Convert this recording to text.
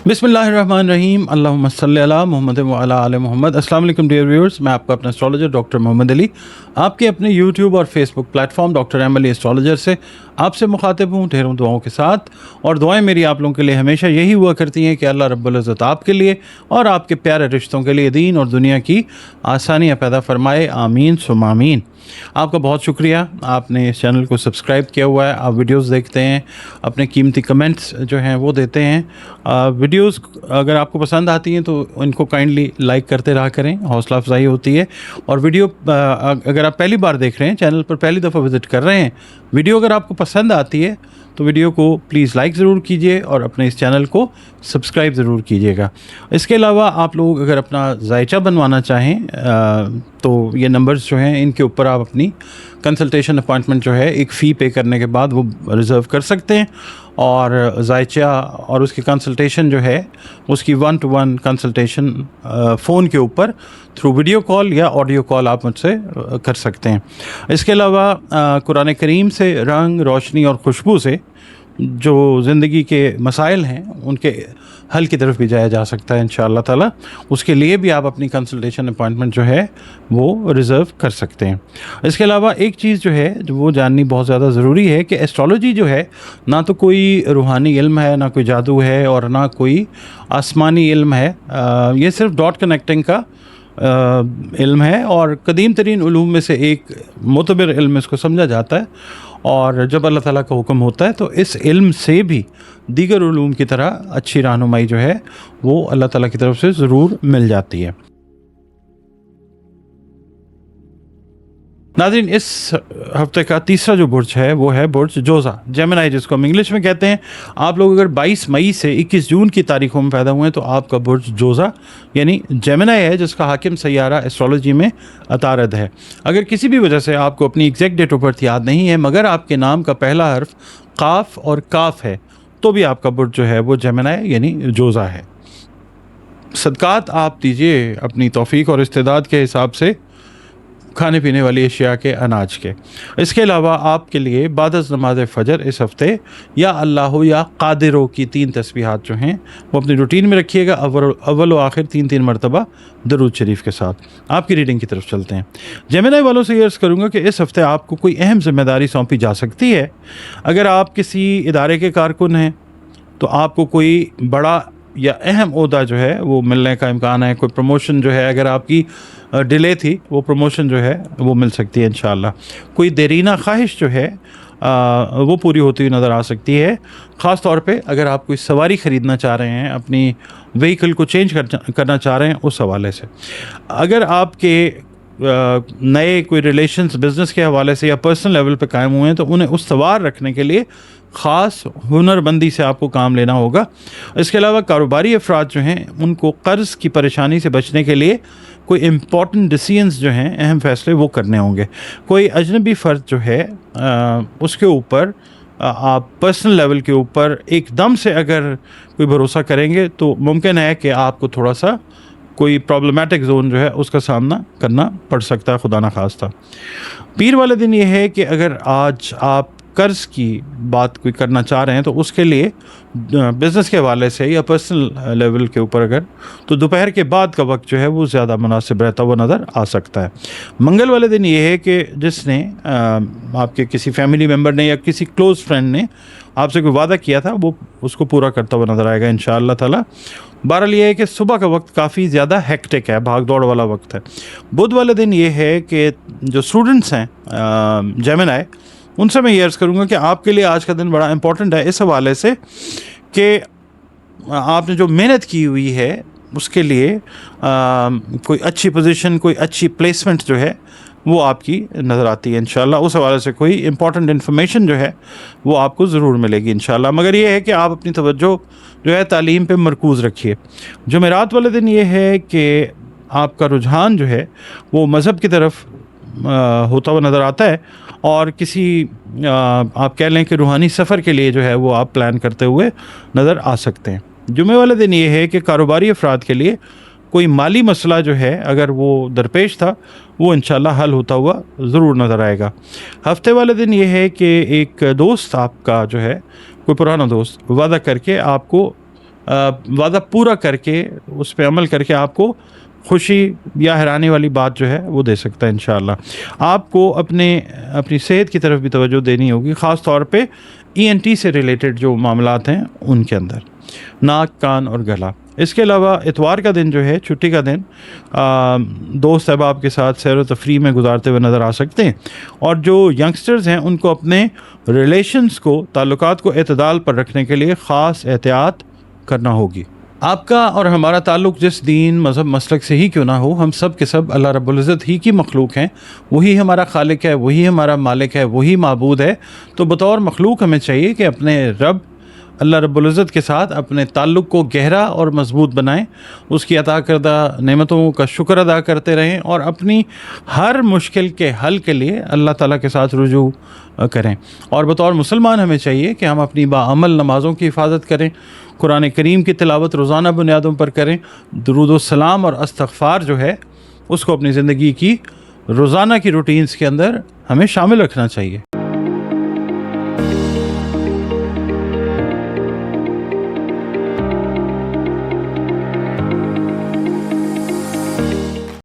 बिस्मिल्लाहिर्रहमानिर्रहीम अल्लाहुम्मा सल्ली अला मुहम्मद व अला आले मोहम्मद। अस्सलाम वालेकुम डियर व्यूअर्स, मैं आपका अपना एस्ट्रोलॉजर डॉक्टर मोहम्मद अली आपके अपने यूट्यूब और Facebook platform doctor M Ali astrologer से आपसे मुखातिब हूँ ढेरों दुआओं के साथ। और दुआएं मेरी आप लोगों के लिए हमेशा यही हुआ करती हैं कि अल्लाह रब्बुल इज़्ज़त आपके लिए और आपके प्यारे रिश्तों के लिए दीन और दुनिया की आसानियाँ पैदा फरमाए, आमीन सुम आमीन। आपका बहुत शुक्रिया, आपने इस चैनल को सब्सक्राइब किया हुआ है, आप वीडियोस देखते हैं, अपने कीमती कमेंट्स जो हैं वो देते हैं। वीडियोस अगर आपको पसंद आती हैं तो इनको काइंडली लाइक करते रहा करें, हौसला अफजाई होती है। और वीडियो अगर आप पहली बार देख रहे हैं, चैनल पर पहली दफ़ा विज़िट कर रहे हैं, वीडियो अगर आपको पसंद आती है तो वीडियो को प्लीज़ लाइक ज़रूर कीजिए और अपने इस चैनल को सब्सक्राइब ज़रूर कीजिएगा। इसके अलावा आप लोग अगर अपना जायचा बनवाना चाहें तो ये नंबर्स जो हैं इनके ऊपर आप अपनी कंसल्टेशन अपॉइंटमेंट जो है एक फ़ी पे करने के बाद वो रिज़र्व कर सकते हैं। और जायचा और उसकी कंसल्टेशन जो है उसकी 1-to-1 कंसल्टेशन फ़ोन के ऊपर थ्रू वीडियो कॉल या ऑडियो कॉल आप मुझसे कर सकते हैं। इसके अलावा कुरान करीम से रंग, रोशनी और खुशबू से जो ज़िंदगी के मसाइल हैं उनके हल की तरफ भी जाया जा सकता है इंशाअल्लाह ताला। उसके लिए भी आप अपनी कंसल्टेशन अपॉइंटमेंट जो है वो रिज़र्व कर सकते हैं। इसके अलावा एक चीज़ जो है जो वो जाननी बहुत ज़्यादा ज़रूरी है कि एस्ट्रोलॉजी जो है ना तो कोई रूहानी इल्म है, ना कोई जादू है और ना कोई आसमानी इल्म है। ये सिर्फ डॉट कनेक्टिंग का इल्म है और कदीम तरीन उलूम में से एक मोतबर इल्म इसको समझा जाता है। और जब अल्लाह ताला का हुक्म होता है तो इस इल्म से भी दीगर उलूम की तरह अच्छी रहनुमाई जो है वो अल्लाह ताला की तरफ से ज़रूर मिल जाती है। नाज़रीन, इस हफ्ते का तीसरा जो बुर्ज है वो है बुर्ज जोज़ा, जेमिनी जिसको हम इंग्लिश में कहते हैं। आप लोग अगर 22 मई से 21 जून की तारीखों में पैदा हुए हैं तो आपका बुर्ज जोज़ा यानी जेमिनी है, जिसका हाकिम सैयारा एस्ट्रोलॉजी में अतारद है। अगर किसी भी वजह से आपको अपनी एग्जैक्ट डेट ऑफ बर्थ याद नहीं है मगर आपके नाम का पहला हर्फ काफ और काफ है तो भी आपका बुर्ज जो है वो जेमिनी यानी जोज़ा है। सदकात आप दीजिए अपनी तौफीक और इस्तेदाद के हिसाब से खाने पीने वाली अशिया के, अनाज के। इसके अलावा आपके लिए बादस नमाज फ़जर इस हफ़्ते या अल्लाह या कादिरो की 3 तस्बीहात जो हैं वो अपनी रूटीन में रखिएगा, अव्वल व आखिर 3-3 मरतबा दरूद शरीफ के साथ। आपकी रीडिंग की तरफ चलते हैं। जेमिनी वालों से ये अर्ज़ करूँगा कि इस हफ़्ते आपको कोई अहम जिम्मेदारी सौंपी जा सकती है। अगर आप किसी इदारे के कारकुन हैं तो आपको कोई बड़ा या अहम ओहदा जो है वो मिलने का इम्कान है। कोई प्रमोशन जो है अगर आपकी डिले थी वो प्रमोशन जो है वो मिल सकती है इंशाअल्लाह। कोई देरीना ख्वाहिश जो है वो पूरी होती हुई नज़र आ सकती है। ख़ास तौर पे अगर आप कोई सवारी ख़रीदना चाह रहे हैं, अपनी व्हीकल को चेंज करना चाह रहे हैं उस हवाले से। अगर आपके नए कोई रिलेशंस बिज़नेस के हवाले से या पर्सनल लेवल पे कायम हुए हैं तो उन्हें उसवार रखने के लिए ख़ास हुनरबंदी से आपको काम लेना होगा। इसके अलावा कारोबारी अफराद जो हैं उनको कर्ज़ की परेशानी से बचने के लिए कोई इम्पॉर्टेंट डिसीजंस जो हैं, अहम फ़ैसले वो करने होंगे। कोई अजनबी फ़र्द जो है उसके ऊपर आप पर्सनल लेवल के ऊपर एकदम से अगर कोई भरोसा करेंगे तो मुमकिन है कि आपको थोड़ा सा कोई प्रॉब्लमेटिक जोन जो है उसका सामना करना पड़ सकता है, खुदा ना खास्ता। पीर वाले दिन ये है कि अगर आज आप कर्ज़ की बात कोई करना चाह रहे हैं तो उसके लिए बिज़नेस के हवाले से या पर्सनल लेवल के ऊपर अगर तो दोपहर के बाद का वक्त जो है वो ज़्यादा मुनासिब रहता हुआ नज़र आ सकता है। मंगल वाले दिन ये है कि जिसने आपके किसी फैमिली मेम्बर ने या किसी क्लोज़ फ्रेंड ने आपसे कोई वादा किया था वो उसको पूरा करता हुआ नज़र आएगा इंशाअल्लाह ताला। बहरहाल ये है कि सुबह का वक्त काफ़ी ज़्यादा हेक्टिक है, भाग दौड़ वाला वक्त है। बुध वाले दिन ये है कि जो स्टूडेंट्स हैं जेमिनी उनसे मैं ये अर्ज़ करूँगा कि आपके लिए आज का दिन बड़ा इम्पॉर्टेंट है इस हवाले से कि आपने जो मेहनत की हुई है उसके लिए कोई अच्छी पोजीशन, कोई अच्छी प्लेसमेंट जो है वो आपकी नज़र आती है इंशाअल्लाह। उस हवाले से कोई इम्पॉर्टेंट इन्फॉर्मेशन जो है वो आपको ज़रूर मिलेगी इंशाअल्लाह। मगर ये है कि आप अपनी तवज्जो जो है तालीम पे मरकूज़ रखिए। जुमेरात वाले दिन ये है कि आपका रुझान जो है वो मज़हब की तरफ होता हुआ नज़र आता है और किसी आप कह लें कि रूहानी सफ़र के लिए जो है वो आप प्लान करते हुए नज़र आ सकते हैं। जुमे वाले दिन ये है कि कारोबारी अफराद के लिए कोई माली मसला जो है अगर वो दरपेश था वो इंशाल्लाह हल होता हुआ ज़रूर नज़र आएगा। हफ्ते वाले दिन ये है कि एक दोस्त आपका जो है कोई पुराना दोस्त वादा करके आपको وعدہ پورا کر کے اس پہ عمل کر کے آپ کو خوشی یا حیرانی والی بات جو ہے وہ دے سکتا ہے انشاءاللہ۔ آپ کو اپنی صحت کی طرف بھی توجہ دینی ہوگی، خاص طور پہ ENT سے ریلیٹڈ جو معاملات ہیں ان کے اندر، ناک، کان اور گلا۔ اس کے علاوہ اتوار کا دن جو ہے چھٹی کا دن، دوست احباب کے ساتھ سیر و تفریح میں گزارتے ہوئے نظر آ سکتے ہیں، اور جو ینگسٹرز ہیں ان کو اپنے ریلیشنز کو، تعلقات کو اعتدال پر رکھنے کے لیے خاص احتیاط کرنا ہوگی۔ آپ کا اور ہمارا تعلق جس دین، مذہب، مسلک سے ہی کیوں نہ ہو، ہم سب کے سب اللہ رب العزت ہی کی مخلوق ہیں، وہی ہمارا خالق ہے، وہی ہمارا مالک ہے، وہی معبود ہے۔ تو بطور مخلوق ہمیں چاہیے کہ اپنے رب اللہ رب العزت کے ساتھ اپنے تعلق کو گہرا اور مضبوط بنائیں، اس کی عطا کردہ نعمتوں کا شکر ادا کرتے رہیں، اور اپنی ہر مشکل کے حل کے لیے اللہ تعالیٰ کے ساتھ رجوع کریں۔ اور بطور مسلمان ہمیں چاہیے کہ ہم اپنی باعمل نمازوں کی حفاظت کریں، قرآن کریم کی تلاوت روزانہ بنیادوں پر کریں، درود و سلام اور استغفار جو ہے اس کو اپنی زندگی کی روزانہ کی روٹینز کے اندر ہمیں شامل رکھنا چاہیے۔